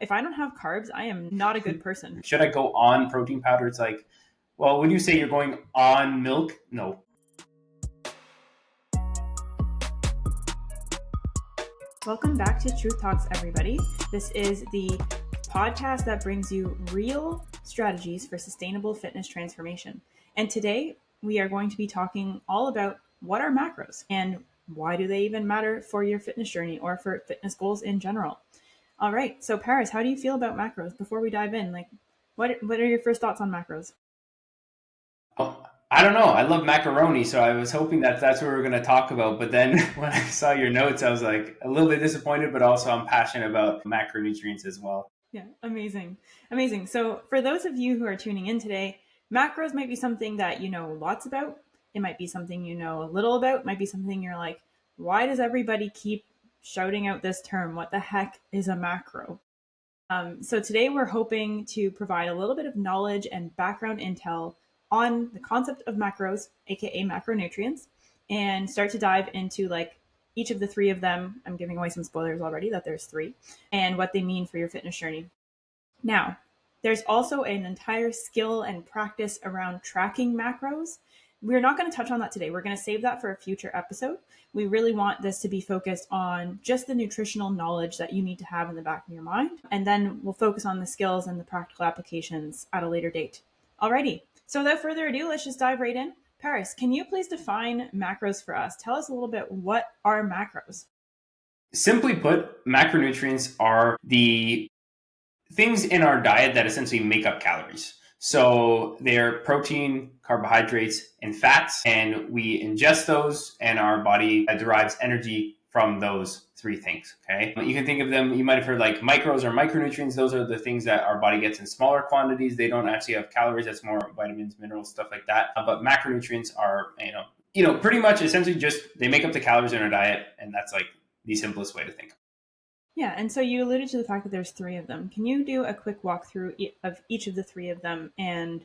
if I don't have carbs, I am not a good person. Should I go on protein powder? It's like, well, would you say you're going on milk? No. Welcome back to Truth Talks, everybody. This is the podcast that brings you real strategies for sustainable fitness transformation. And today we are going to be talking all about what are macros and why do they even matter for your fitness journey or for fitness goals in general. All right. So Paris, how do you feel about macros before we dive in? Like, what are your first thoughts on macros? Oh, I don't know. I love macaroni, so I was hoping that that's what we were going to talk about. But then when I saw your notes, I was like a little bit disappointed, but also I'm passionate about macronutrients as well. Yeah, amazing. Amazing. So for those of you who are tuning in today, macros might be something that you know lots about. It might be something you know a little about. It might be something you're like, why does everybody keep shouting out this term? What the heck is a macro? So today we're hoping to provide a little bit of knowledge and background intel on the concept of macros, aka macronutrients, and start to dive into like each of the three of them. I'm giving away some spoilers already that there's three, and what they mean for your fitness journey. Now, there's also an entire skill and practice around tracking macros. We're not going to touch on that today. We're going to save that for a future episode. We really want this to be focused on just the nutritional knowledge that you need to have in the back of your mind. And then we'll focus on the skills and the practical applications at a later date. Alrighty. So without further ado, let's just dive right in. Paris, can you please define macros for us? Tell us a little bit, what are macros? Simply put, macronutrients are the things in our diet that essentially make up calories. So they're protein, carbohydrates, and fats, and we ingest those, and our body derives energy from those three things. Okay, you can think of them. You might have heard like micros or micronutrients. Those are the things that our body gets in smaller quantities. They don't actually have calories. That's more vitamins, minerals, stuff like that. But macronutrients are, pretty much essentially just they make up the calories in our diet, and that's like the simplest way to think. Yeah, and so you alluded to the fact that there's three of them. Can you do a quick walkthrough of each of the three of them, and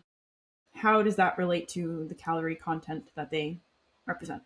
how does that relate to the calorie content that they represent?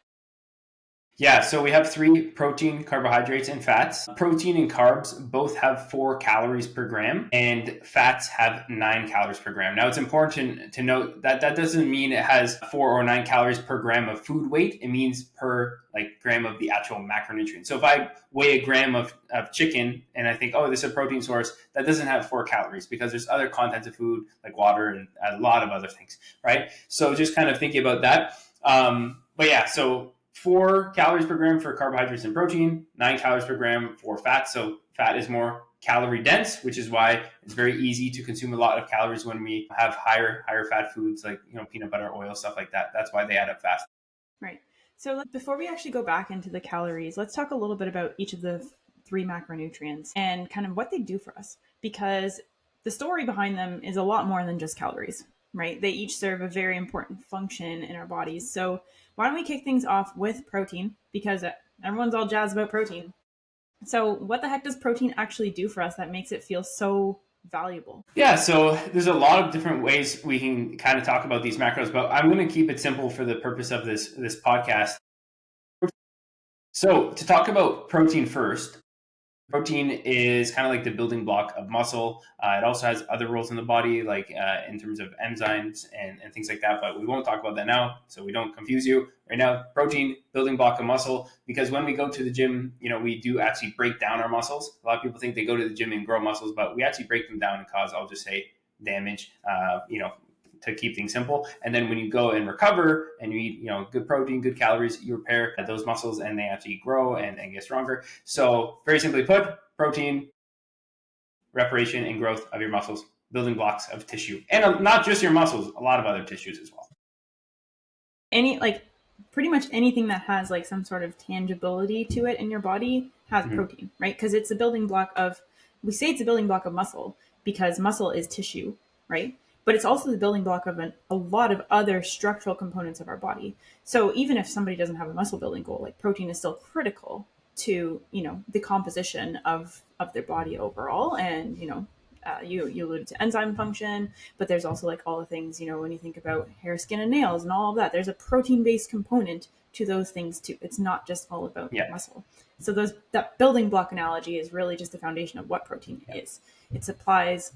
Yeah, so we have three: protein, carbohydrates, and fats. Protein and carbs both have 4 calories per gram, and fats have 9 calories per gram. Now, it's important to note that that doesn't mean it has 4 or 9 calories per gram of food weight. It means per gram of the actual macronutrient. So if I weigh a gram of chicken and I think, oh, this is a protein source, that doesn't have 4 calories because there's other contents of food like water and a lot of other things, right? So just kind of thinking about that. But yeah, so 4 calories per gram for carbohydrates and protein, 9 calories per gram for fat. So fat is more calorie dense, which is why it's very easy to consume a lot of calories when we have higher fat foods like peanut butter, oil, stuff like that. That's why they add up fast. Right. So before we actually go back into the calories, let's talk a little bit about each of the 3 macronutrients and kind of what they do for us, because the story behind them is a lot more than just calories, right? They each serve a very important function in our bodies. So why don't we kick things off with protein, because everyone's all jazzed about protein. So what the heck does protein actually do for us that makes it feel so valuable? Yeah, so there's a lot of different ways we can kind of talk about these macros, but I'm going to keep it simple for the purpose of this podcast. So to talk about protein first, protein is kind of like the building block of muscle. It also has other roles in the body, like in terms of enzymes and things like that, but we won't talk about that now, so we don't confuse you. Right now, protein, building block of muscle, because when we go to the gym, we do actually break down our muscles. A lot of people think they go to the gym and grow muscles, but we actually break them down and cause, I'll just say, damage, to keep things simple. And then when you go and recover and you eat, good protein, good calories, you repair those muscles and they actually grow and get stronger. So very simply put, protein, reparation and growth of your muscles, building blocks of tissue, and not just your muscles, a lot of other tissues as well. Pretty much anything that has like some sort of tangibility to it in your body has protein, right? Because it's a building block of, we say it's a building block of muscle because muscle is tissue, right? But it's also the building block of a lot of other structural components of our body. So even if somebody doesn't have a muscle building goal, like protein is still critical to, the composition of their body overall. And, you alluded to enzyme function, but there's also like all the things, when you think about hair, skin, and nails and all of that, there's a protein-based component to those things too. It's not just all about muscle. So that building block analogy is really just the foundation of what protein is. It supplies,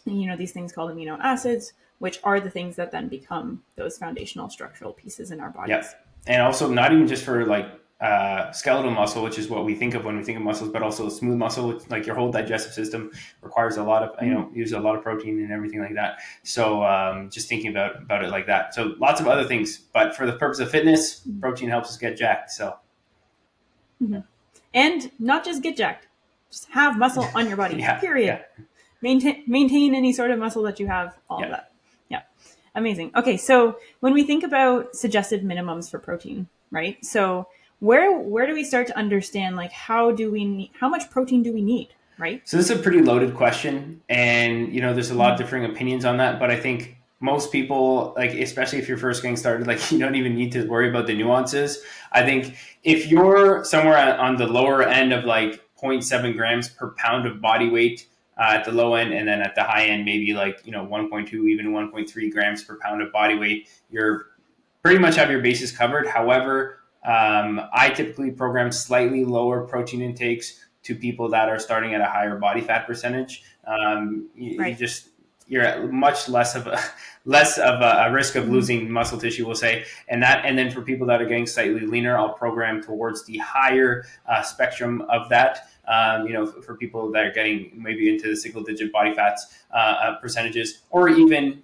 these things called amino acids, which are the things that then become those foundational structural pieces in our Yeah. bodies. And also not even just for like skeletal muscle, which is what we think of when we think of muscles, but also smooth muscle, which, like your whole digestive system requires a lot of, use a lot of protein and everything like that. So just thinking about it like that. So lots of other things, but for the purpose of fitness, protein helps us get jacked. So And not just get jacked, just have muscle on your body, yeah, period. yeah, Maintain any sort of muscle that you have, all of yeah. that. Yeah. Amazing. Okay, so when we think about suggested minimums for protein, right? So where do we start to understand, like, how much protein do we need, right? So this is a pretty loaded question, and there's a lot of differing opinions on that. But I think most people, like especially if you're first getting started, like you don't even need to worry about the nuances. I think if you're somewhere on the lower end of like zero point 0.7 grams per pound of body weight at the low end, and then at the high end, maybe like 1.2, even 1.3 grams per pound of body weight, you're pretty much have your bases covered. However, I typically program slightly lower protein intakes to people that are starting at a higher body fat percentage. You Right. just you're at much less of a risk of losing muscle tissue, we'll say, and then for people that are getting slightly leaner, I'll program towards the higher spectrum of that. For people that are getting maybe into the single digit body fats percentages, or even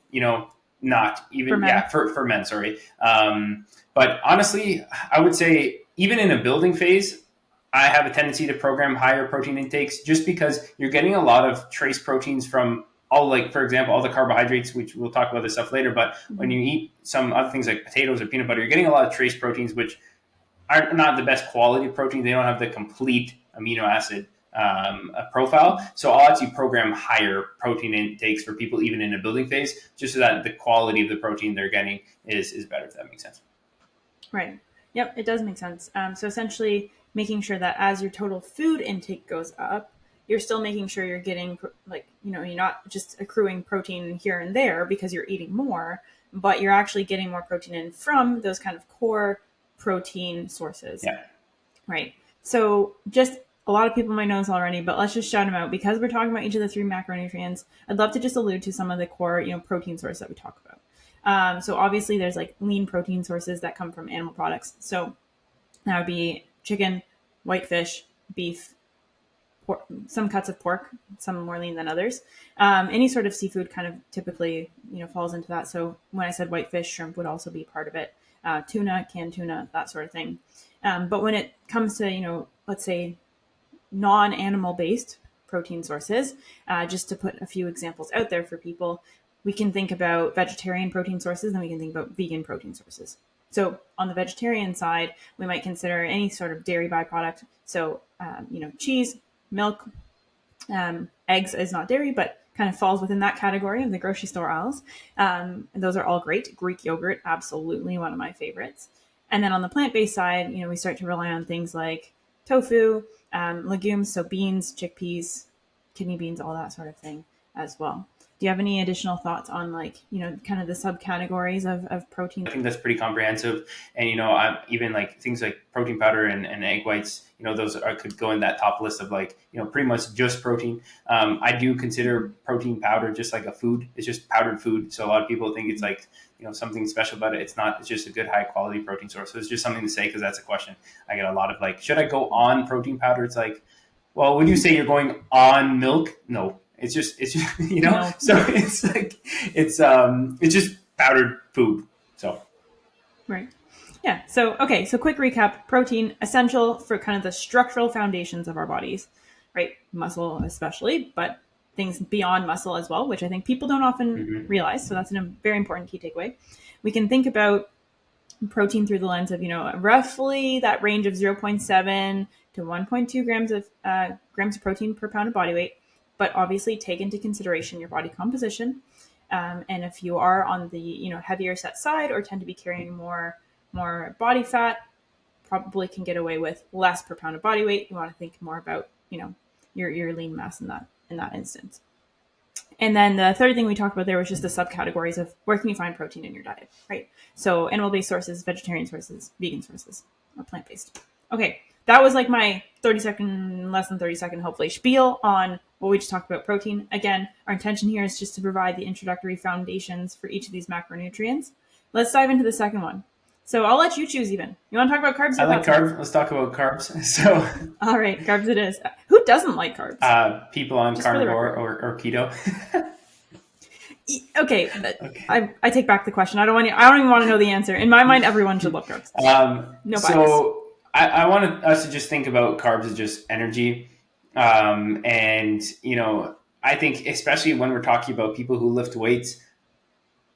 not For even men. for men, sorry. But honestly, I would say even in a building phase, I have a tendency to program higher protein intakes just because you're getting a lot of trace proteins from all, like, for example, all the carbohydrates, which we'll talk about this stuff later. But when you eat some other things like potatoes or peanut butter, you're getting a lot of trace proteins, which are not the best quality of protein. They don't have the complete amino acid profile. So I'll actually program higher protein intakes for people even in a building phase, just so that the quality of the protein they're getting is better, if that makes sense. Right. Yep, it does make sense. So essentially, making sure that as your total food intake goes up, you're still making sure you're getting, like, you're not just accruing protein here and there because you're eating more, but you're actually getting more protein in from those kind of core protein sources. Yeah. Right. So just a lot of people might know this already, but let's just shout them out because we're talking about each of the three macronutrients. I'd love to just allude to some of the core, protein sources that we talk about. So obviously there's like lean protein sources that come from animal products. So that would be chicken, white fish, beef, pork, some cuts of pork, some more lean than others. Any sort of seafood kind of typically, falls into that. So when I said white fish, shrimp would also be part of it. Tuna, canned tuna, that sort of thing. But when it comes to, let's say non-animal based protein sources, just to put a few examples out there for people, we can think about vegetarian protein sources and we can think about vegan protein sources. So on the vegetarian side, we might consider any sort of dairy byproduct. So, cheese, milk, eggs is not dairy, but kind of falls within that category of the grocery store aisles. And those are all great. Greek yogurt, absolutely one of my favorites. And then on the plant-based side, we start to rely on things like tofu, legumes, so beans, chickpeas, kidney beans, all that sort of thing as well. Do you have any additional thoughts on, like, kind of the subcategories of protein? I think that's pretty comprehensive. And, I'm even like things like protein powder and egg whites, those could go in that top list of like, pretty much just protein. I do consider protein powder just like a food. It's just powdered food. So a lot of people think it's like, something special about it. It's not. It's just a good high quality protein source. So it's just something to say because that's a question I get a lot of, like, should I go on protein powder? It's like, well, when you say you're going on milk, no, it's just No. So it's like it's just powdered food. So Right. Yeah. So, okay. So, quick recap: protein essential for kind of the structural foundations of our bodies, right? Muscle, especially, but things beyond muscle as well, which I think people don't often realize. So, that's a very important key takeaway. We can think about protein through the lens of, roughly that range of 0.7 to 1.2 grams of protein per pound of body weight, but obviously take into consideration your body composition. And if you are on the heavier set side or tend to be carrying more body fat, probably can get away with less per pound of body weight. You want to think more about your lean mass in that instance. And then the third thing we talked about there was just the subcategories of where can you find protein in your diet, right? So animal-based sources, vegetarian sources, vegan sources, or plant-based. Okay, that was like my 30-second, less than 30-second, hopefully, spiel on what we just talked about protein. Again, our intention here is just to provide the introductory foundations for each of these macronutrients. Let's dive into the second one. So I'll let you choose even. You want to talk about carbs I or like fats carbs. next? Let's talk about carbs. So, All right, carbs it is. Who doesn't like carbs? people on Just for the carnivore record. or keto. Okay, Okay. I take back the question. I don't even want to know the answer. In my mind, everyone should love carbs. No bias. So I wanted us to just think about carbs as just energy. And, I think especially when we're talking about people who lift weights,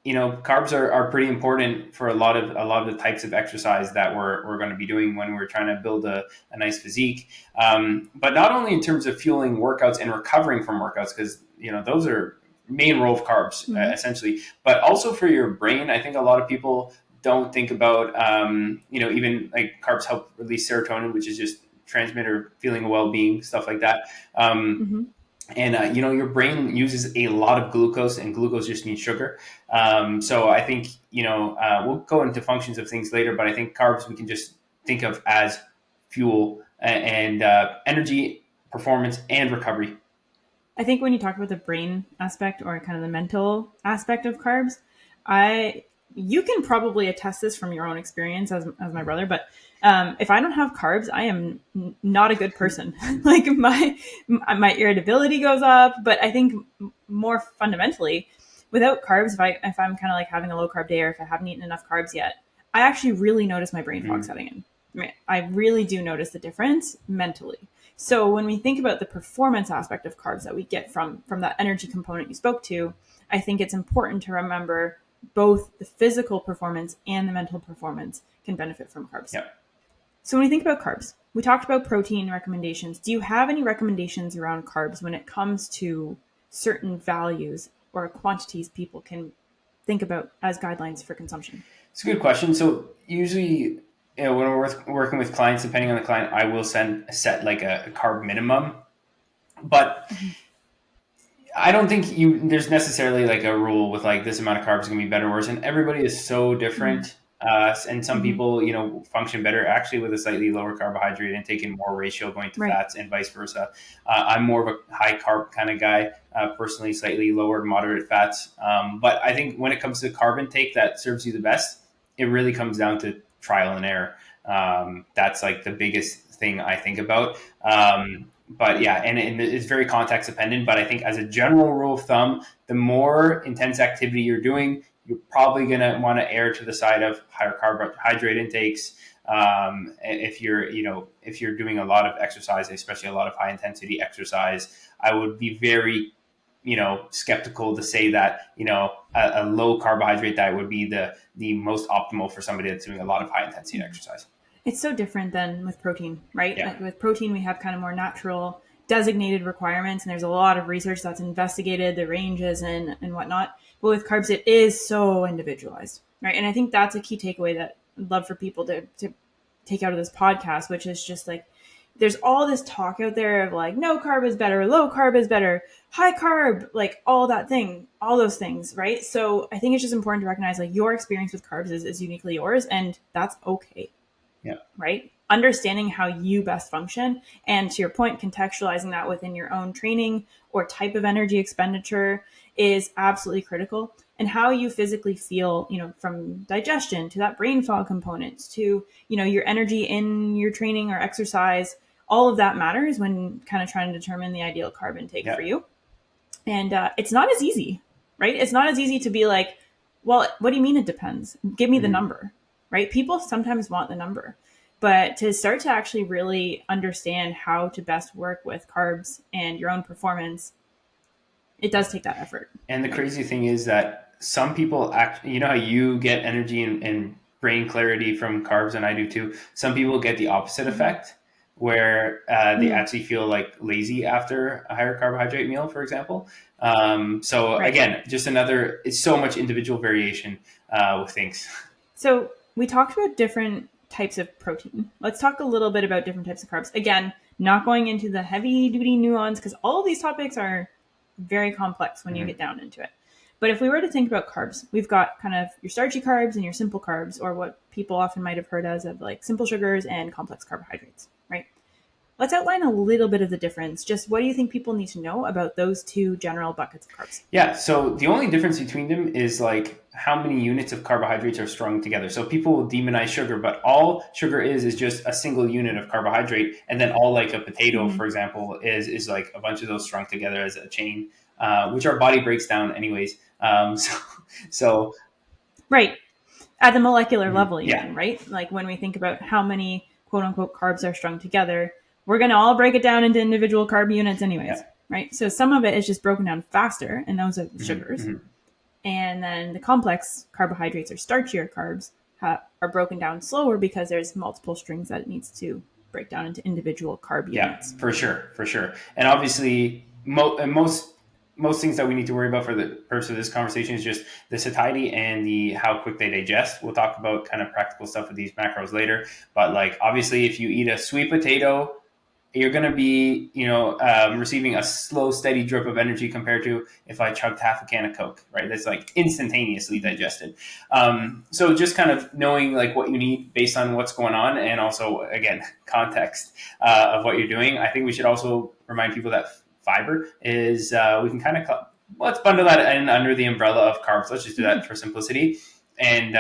carbs are pretty important for a lot of the types of exercise that we're going to be doing when we're trying to build a nice physique. But not only in terms of fueling workouts and recovering from workouts, because those are main role of carbs essentially, but also for your brain. I think a lot of people don't think about even like carbs help release serotonin, which is just transmitter feeling of well-being, stuff like that. Mm-hmm. And your brain uses a lot of glucose, and glucose just means sugar. So I think we'll go into functions of things later, but I think carbs we can just think of as fuel and energy, performance, and recovery. I think when you talk about the brain aspect or kind of the mental aspect of carbs, I you can probably attest this from your own experience as my brother, but if I don't have carbs, I am not a good person. Like my irritability goes up, but I think more fundamentally, without carbs, if I'm kind of like having a low carb day or if I haven't eaten enough carbs yet, I actually really notice my brain fog setting in. I really do notice the difference mentally. So when we think about the performance aspect of carbs that we get from that energy component you spoke to, I think it's important to remember both the physical performance and the mental performance can benefit from carbs. Yeah. So when we think about carbs, we talked about protein recommendations. Do you have any recommendations around carbs when it comes to certain values or quantities people can think about as guidelines for consumption? It's a good question. So usually, when we're working with clients, depending on the client, I will set like a carb minimum, but I don't think there's necessarily like a rule with like this amount of carbs is gonna be better or worse, and everybody is so Mm-hmm. different. And some Mm-hmm. people, function better actually with a slightly lower carbohydrate intake and more ratio going to Right. fats, and vice versa. I'm more of a high carb kind of guy, personally, slightly lower to moderate fats. But I think when it comes to carb intake that serves you the best, it really comes down to trial and error. That's like the biggest thing I think about. But yeah, and it's very context dependent. But I think as a general rule of thumb, the more intense activity you're doing, you're probably going to want to err to the side of higher carbohydrate intakes. If you're doing a lot of exercise, especially a lot of high intensity exercise, I would be very skeptical to say that a low carbohydrate diet would be the most optimal for somebody that's doing a lot of high intensity exercise. It's so different than with protein, right? Yeah. Like with protein, we have kind of more natural designated requirements, and there's a lot of research that's investigated the ranges and whatnot. But with carbs, it is so individualized, right? And I think that's a key takeaway that I'd love for people to take out of this podcast, which is just like there's all this talk out there of like no carb is better, low carb is better, high carb, like all that thing, all those things, right? So I think it's just important to recognize like your experience with carbs is uniquely yours, and that's okay, Yeah. right? Understanding how you best function. And to your point, contextualizing that within your own training or type of energy expenditure is absolutely critical. And how you physically feel, from digestion to that brain fog component to, your energy in your training or exercise, all of that matters when kind of trying to determine the ideal carb intake for Yeah. you. And it's not as easy, right? It's not as easy to be like, well, what do you mean it depends? Give me the Mm-hmm. number, right? People sometimes want the number. But to start to actually really understand how to best work with carbs and your own performance, it does take that effort, And the right? crazy thing is that some people how you get energy and brain clarity from carbs, and I do too. Some people get the opposite Mm-hmm. effect where they Mm, actually feel like lazy after a higher carbohydrate meal, for example. So right. again, it's so much individual variation with things. So we talked about different types of protein. Let's talk a little bit about different types of carbs. Again, not going into the heavy duty nuance because all of these topics are very complex when you Mm-hmm. get down into it. But if we were to think about carbs, we've got kind of your starchy carbs and your simple carbs, or what people often might have heard as of like simple sugars and complex carbohydrates, right? Let's outline a little bit of the difference. Just what do you think people need to know about those two general buckets of carbs? Yeah, so the only difference between them is like how many units of carbohydrates are strung together. So people will demonize sugar, but all sugar is just a single unit of carbohydrate, and then all like a potato, Mm-hmm. for example, is like a bunch of those strung together as a chain, which our body breaks down anyways. So Right. At the molecular level, yeah, even, right? Like when we think about how many quote unquote carbs are strung together, we're going to all break it down into individual carb units, yeah, anyways, right? So some of it is just broken down faster, and those are the sugars. hmm And then the complex carbohydrates or starchier carbs are broken down slower because there's multiple strings that it needs to break down into individual carb yeah, units. for sure, for sure. And obviously, most things that we need to worry about for the purpose of this conversation is just the satiety and the how quick they digest. We'll talk about kind of practical stuff with these macros later, but like obviously, if you eat a sweet potato, you're going to be, receiving a slow, steady drip of energy compared to if I chugged half a can of Coke, right? That's like instantaneously digested. So just kind of knowing like what you need based on what's going on, and also again context of what you're doing. I think we should also remind people that fiber is we can kind of let's bundle that in under the umbrella of carbs. Let's just do that for simplicity. And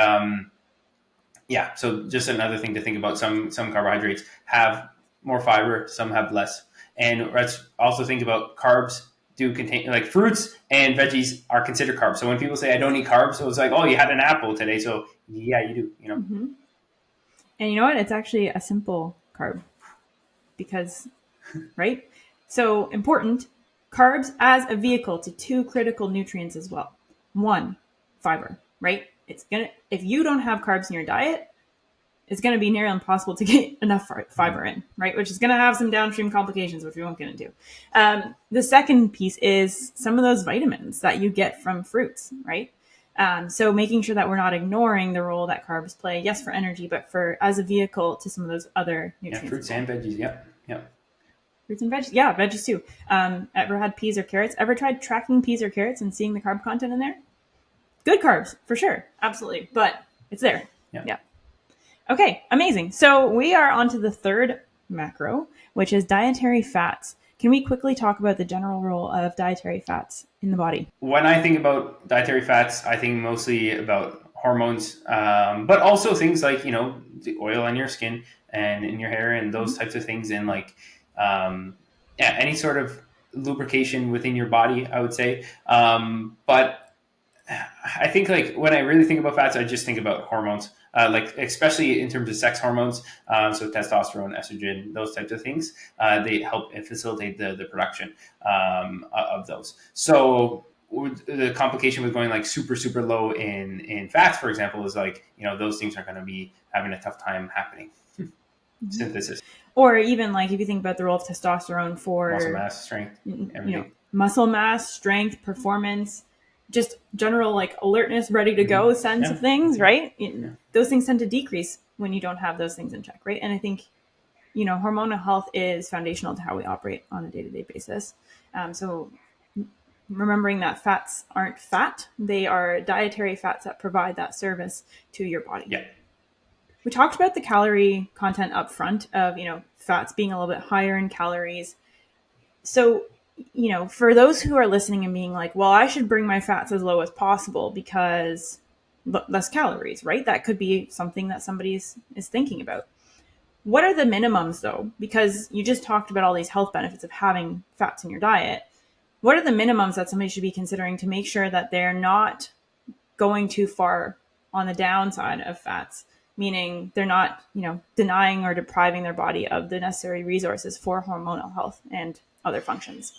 yeah, so just another thing to think about. Some carbohydrates have more fiber, some have less. And let's also think about carbs do contain, like fruits and veggies are considered carbs. So when people say I don't eat carbs, so it's like, oh, you had an apple today, so yeah, you do. Mm-hmm. And you know what? It's actually a simple carb because, right? So important, carbs as a vehicle to two critical nutrients as well. One, fiber, right? It's gonna if you don't have carbs in your diet, it's going to be nearly impossible to get enough fiber in, right? Which is going to have some downstream complications, which we won't get into. The second piece is some of those vitamins that you get from fruits, right? So making sure that we're not ignoring the role that carbs play, yes, for energy, but for as a vehicle to some of those other Yeah, nutrients as fruits well. and veggies. Yeah. Fruits and veggies, yeah, veggies too. Ever had peas or carrots? Ever tried tracking peas or carrots and seeing the carb content in there? Good carbs, for sure, absolutely, but it's there. Yeah. Yeah. Okay, amazing. So we are on to the third macro, which is dietary fats. Can we quickly talk about the general role of dietary fats in the body? When I think about dietary fats, I think mostly about hormones, but also things like the oil on your skin and in your hair and those types of things, and like yeah, any sort of lubrication within your body, I would say. But I think like when I really think about fats, I just think about hormones, like especially in terms of sex hormones. So testosterone, estrogen, those types of things. They help and facilitate the production of those. So the complication with going like super low in fats, for example, is like those things are going to be having a tough time happening. Mm-hmm. Synthesis, Or even like if you think about the role of testosterone muscle for, mass, strength, everything. muscle mass, strength, performance, just general like alertness, ready to go sense Yeah. of things, right? Yeah. Those things tend to decrease when you don't have those things in check, right? And I think hormonal health is foundational to how we operate on a day-to-day basis. So remembering that fats aren't fat, they are dietary fats that provide that service to your body. Yeah. We talked about the calorie content up front of, fats being a little bit higher in calories. So, for those who are listening and being like, well, I should bring my fats as low as possible because less calories, right? That could be something that somebody is thinking about. What are the minimums though? Because you just talked about all these health benefits of having fats in your diet. What are the minimums that somebody should be considering to make sure that they're not going too far on the downside of fats, meaning they're not, denying or depriving their body of the necessary resources for hormonal health and other functions?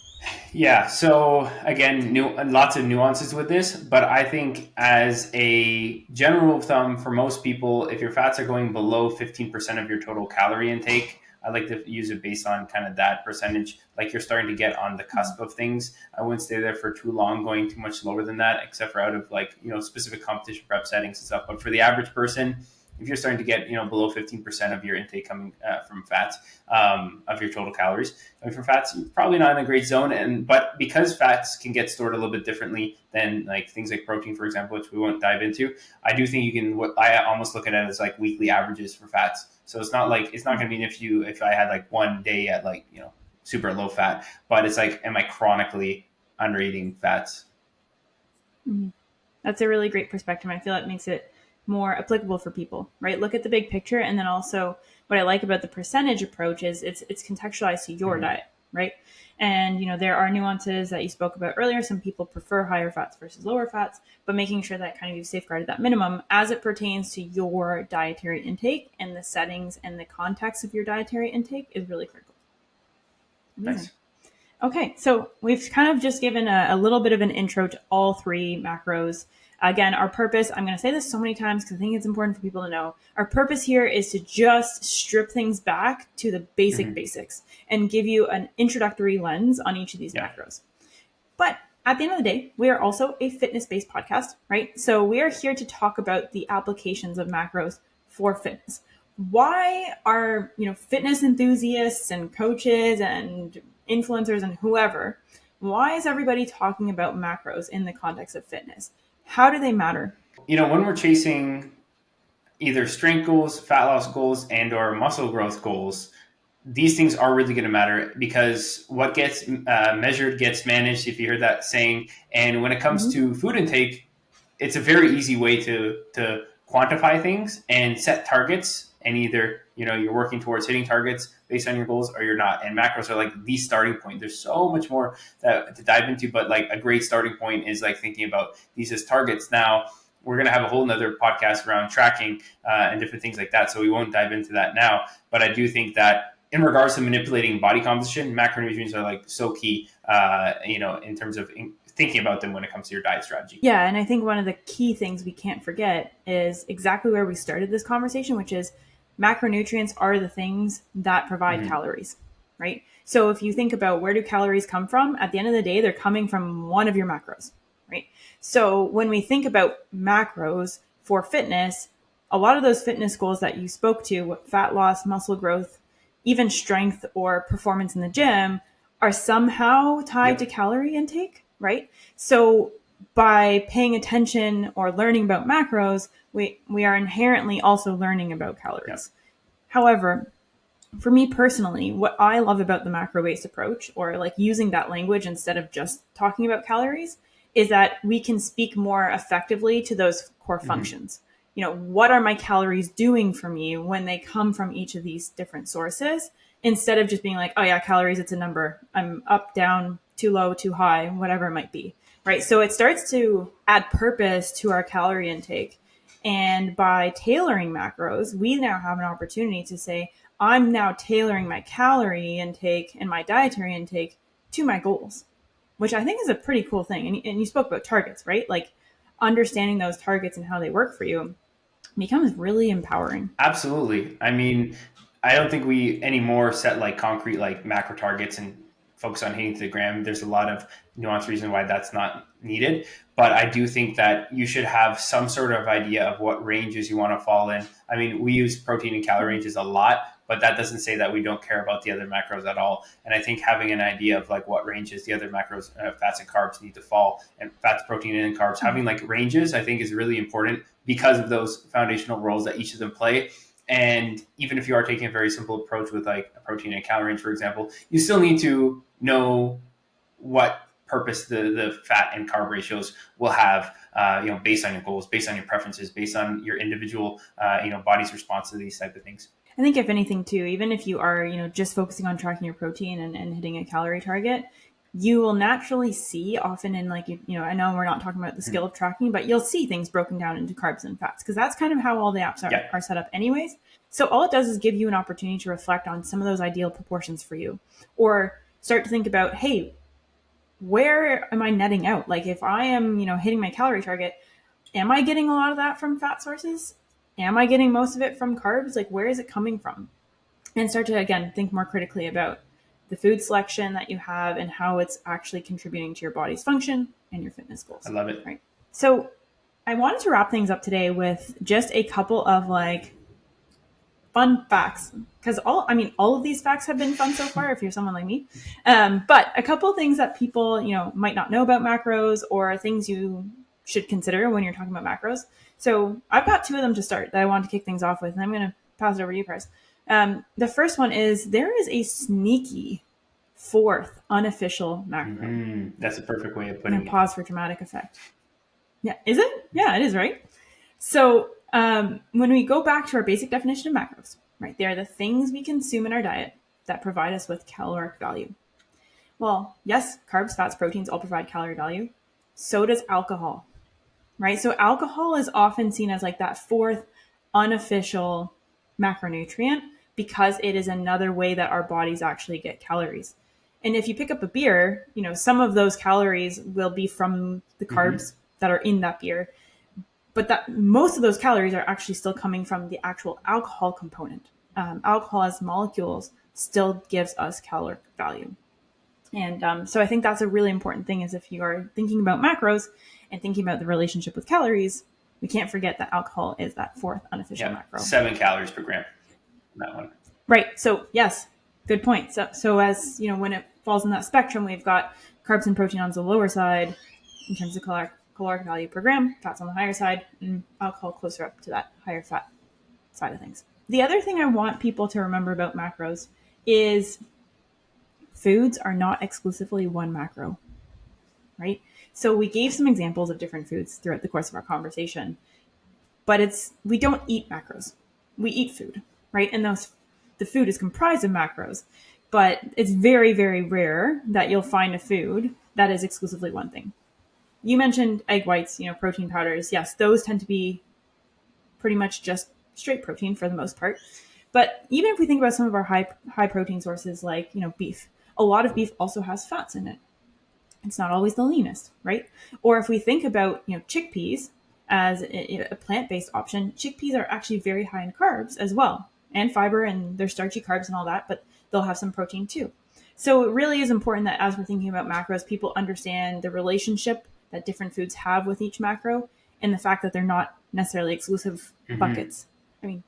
Yeah. So again, lots of nuances with this, but I think as a general rule of thumb for most people, if your fats are going below 15% of your total calorie intake, I like to use it based on kind of that percentage. Like you're starting to get on the cusp of things. I wouldn't stay there for too long, going too much lower than that, except for out of like, specific competition prep settings and stuff. But for the average person, if you're starting to get below 15% of your intake coming from fats, of your total calories coming from fats, you're probably not in a great zone. But because fats can get stored a little bit differently than like things like protein, for example, which we won't dive into, I do think you can. What I almost look at it as like weekly averages for fats. So it's not going to be if I had like one day at like super low fat, but it's like, am I chronically under eating fats? Mm-hmm. That's a really great perspective. I feel it makes it more applicable for people, right? Look at the big picture. And then also what I like about the percentage approach is it's contextualized to your diet, right? And, there are nuances that you spoke about earlier. Some people prefer higher fats versus lower fats, but making sure that kind of you safeguarded that minimum as it pertains to your dietary intake and the settings and the context of your dietary intake is really critical. Amazing. Nice. Okay, so we've kind of just given a little bit of an intro to all three macros. Again, our purpose, I'm going to say this so many times because I think it's important for people to know. Our purpose here is to just strip things back to the basics and give you an introductory lens on each of these macros. But at the end of the day, we are also a fitness-based podcast, right? So we are here to talk about the applications of macros for fitness. Why are, fitness enthusiasts and coaches and influencers and whoever, why is everybody talking about macros in the context of fitness? How do they matter? When we're chasing either strength goals, fat loss goals, and or muscle growth goals, these things are really going to matter because what gets measured gets managed, if you heard that saying. And when it comes to food intake, it's a very easy way to quantify things and set targets. And either, you're working towards hitting targets based on your goals or you're not. And macros are like the starting point. There's so much more to dive into, but like a great starting point is like thinking about these as targets. Now, we're going to have a whole nother podcast around tracking and different things like that. So we won't dive into that now. But I do think that in regards to manipulating body composition, macronutrients are like so key, in terms of thinking about them when it comes to your diet strategy. Yeah, and I think one of the key things we can't forget is exactly where we started this conversation, which is macronutrients are the things that provide calories, right? So if you think about where do calories come from, at the end of the day, they're coming from one of your macros, right? So when we think about macros for fitness, a lot of those fitness goals that you spoke to, fat loss, muscle growth, even strength or performance in the gym, are somehow tied to calorie intake, right? So by paying attention or learning about macros, we are inherently also learning about calories. However, for me personally, what I love about the macro-based approach, or like using that language instead of just talking about calories, is that we can speak more effectively to those core functions. What are my calories doing for me when they come from each of these different sources, instead of just being like, oh yeah, calories, it's a number. I'm up, down, too low, too high, whatever it might be, right? So it starts to add purpose to our calorie intake. And by tailoring macros, we now have an opportunity to say, I'm now tailoring my calorie intake and my dietary intake to my goals, which I think is a pretty cool thing. And you spoke about targets, right? Like understanding those targets and how they work for you becomes really empowering. Absolutely. I mean, I don't think we anymore set like concrete like macro targets and focus on hitting to the gram. There's a lot of nuanced reason why that's not needed. But I do think that you should have some sort of idea of what ranges you want to fall in. I mean, we use protein and calorie ranges a lot, but that doesn't say that we don't care about the other macros at all. And I think having an idea of like what ranges the other macros, fats and carbs need to fall, and fats, protein, and carbs, having like ranges, I think is really important because of those foundational roles that each of them play. And even if you are taking a very simple approach with like a protein and calorie range, for example, you still need to know what purpose the fat and carb ratios will have, based on your goals, based on your preferences, based on your individual, body's response to these type of things. I think if anything too, even if you are, just focusing on tracking your protein and hitting a calorie target, you will naturally see often in like, I know we're not talking about the skill of tracking, but you'll see things broken down into carbs and fats because that's kind of how all the apps are set up anyways. So all it does is give you an opportunity to reflect on some of those ideal proportions for you, or start to think about, hey, where am I netting out? Like if I am, hitting my calorie target, am I getting a lot of that from fat sources? Am I getting most of it from carbs? Like where is it coming from? And start to, again, think more critically about the food selection that you have and how it's actually contributing to your body's function and your fitness goals. I love it. Right. So I wanted to wrap things up today with just a couple of like fun facts, because all of these facts have been fun so far if you're someone like me. But a couple of things that people might not know about macros, or things you should consider when you're talking about macros. So I've got two of them to start that I want to kick things off with, and I'm going to pass it over to you, Price. The first one is there is a sneaky fourth unofficial macro. That's a perfect way of I'm putting going to it. pause for dramatic effect. Yeah, is it? Yeah, it is, right? So when we go back to our basic definition of macros, right, they are the things we consume in our diet that provide us with caloric value. Well, yes, carbs, fats, proteins all provide calorie value. So does alcohol, right? So alcohol is often seen as like that fourth unofficial macronutrient because it is another way that our bodies actually get calories. And if you pick up a beer, some of those calories will be from the carbs that are in that beer, but that most of those calories are actually still coming from the actual alcohol component. Alcohol as molecules still gives us caloric value. And so I think that's a really important thing, is if you are thinking about macros and thinking about the relationship with calories, we can't forget that alcohol is that fourth unofficial macro. 7 calories per gram. That one. Right. So yes, good point. So as when it falls in that spectrum, we've got carbs and protein on the lower side in terms of caloric value per gram, fats on the higher side, and alcohol closer up to that higher fat side of things. The other thing I want people to remember about macros is foods are not exclusively one macro, right? So we gave some examples of different foods throughout the course of our conversation, but we don't eat macros. We eat food, right? And the food is comprised of macros, but it's very, very rare that you'll find a food that is exclusively one thing. You mentioned egg whites, protein powders. Yes, those tend to be pretty much just straight protein for the most part. But even if we think about some of our high protein sources like, beef, a lot of beef also has fats in it. It's not always the leanest, right? Or if we think about, chickpeas as a plant-based option, chickpeas are actually very high in carbs as well, and fiber, and they're starchy carbs and all that, but they'll have some protein too. So it really is important that as we're thinking about macros, people understand the relationship that different foods have with each macro, and the fact that they're not necessarily exclusive buckets. I mean,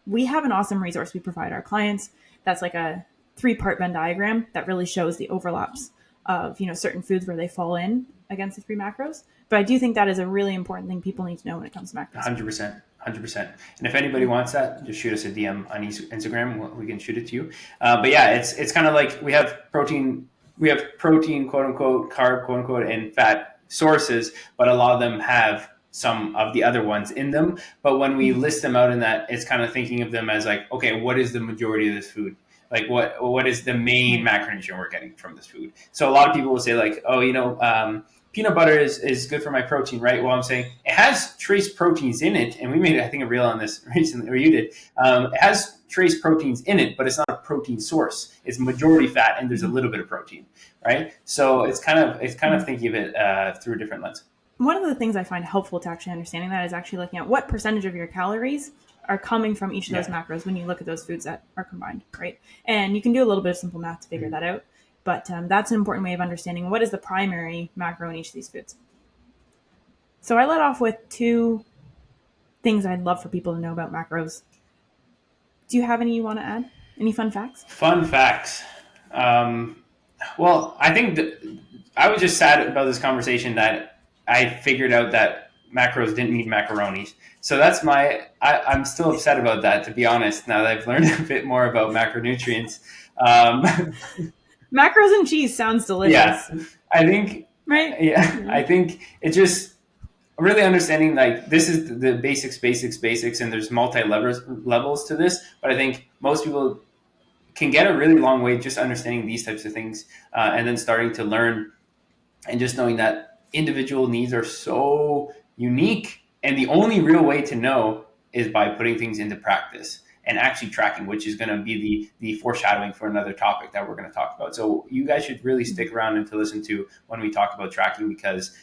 we have an awesome resource we provide our clients that's like a 3-part Venn diagram that really shows the overlaps of certain foods where they fall in against the 3 macros. But I do think that is a really important thing people need to know when it comes to macros. 100%. And if anybody wants that, just shoot us a DM on Instagram. We can shoot it to you. But yeah, it's kind of like we have protein, quote unquote, carb, quote unquote, and fat sources, but a lot of them have some of the other ones in them. But when we list them out in that, it's kind of thinking of them as like, okay, what is the majority of this food? Like what is the main macronutrient we're getting from this food? So a lot of people will say like, oh, peanut butter is good for my protein, right? Well, I'm saying it has trace proteins in it, and we made, I think, a reel on this recently, or you did. It has trace proteins in it, but it's not a protein source. It's majority fat, and there's a little bit of protein, right? So it's kind of thinking of it through a different lens. One of the things I find helpful to actually understanding that is actually looking at what percentage of your calories are coming from each of those macros when you look at those foods that are combined, right? And you can do a little bit of simple math to figure that out. But that's an important way of understanding what is the primary macro in each of these foods. So I let off with 2 things I'd love for people to know about macros. Do you have any you want to add? Any fun facts? Fun facts. Well, I think I was just sad about this conversation that I figured out that macros didn't need macaronis. So that's I'm still upset about that, to be honest, now that I've learned a bit more about macronutrients. Macros and cheese sounds delicious. Yeah, I think, right? Yeah, I think it's just really understanding like this is the basics, and there's levels to this. But I think most people can get a really long way just understanding these types of things, and then starting to learn and just knowing that individual needs are so unique, and the only real way to know is by putting things into practice and actually tracking, which is going to be the foreshadowing for another topic that we're going to talk about. So you guys should really stick around and to listen to when we talk about tracking, because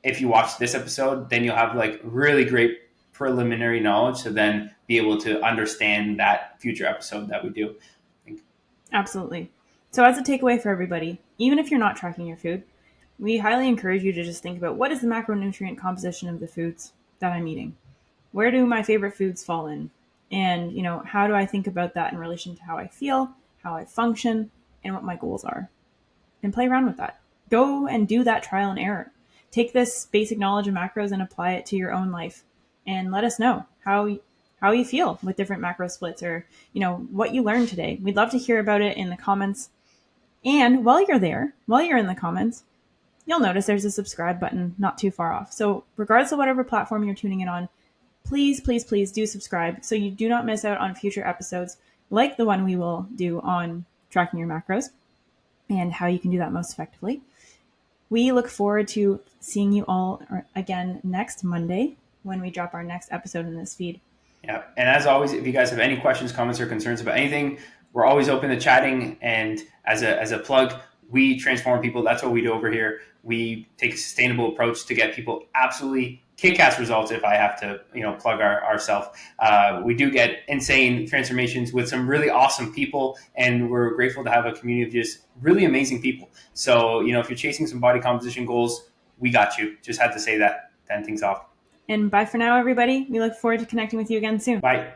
if you watch this episode, then you'll have like really great preliminary knowledge to then be able to understand that future episode that we do. Absolutely. So as a takeaway for everybody, even if you're not tracking your food, we highly encourage you to just think about what is the macronutrient composition of the foods that I'm eating? Where do my favorite foods fall in? And, how do I think about that in relation to how I feel, how I function, and what my goals are? And play around with that. Go and do that trial and error. Take this basic knowledge of macros and apply it to your own life, and let us know how you feel with different macro splits, or what you learned today. We'd love to hear about it in the comments. And while you're in the comments, you'll notice there's a subscribe button not too far off. So regardless of whatever platform you're tuning in on, please, please, please do subscribe so you do not miss out on future episodes like the one we will do on tracking your macros and how you can do that most effectively. We look forward to seeing you all again next Monday when we drop our next episode in this feed. Yeah. And as always, if you guys have any questions, comments, or concerns about anything, we're always open to chatting. And as a plug, we transform people. That's what we do over here. We take a sustainable approach to get people absolutely kick-ass results. If I have to, plug ourselves, we do get insane transformations with some really awesome people, and we're grateful to have a community of just really amazing people. So, if you're chasing some body composition goals, we got you. Just had to say that. 10 things off. And bye for now, everybody. We look forward to connecting with you again soon. Bye.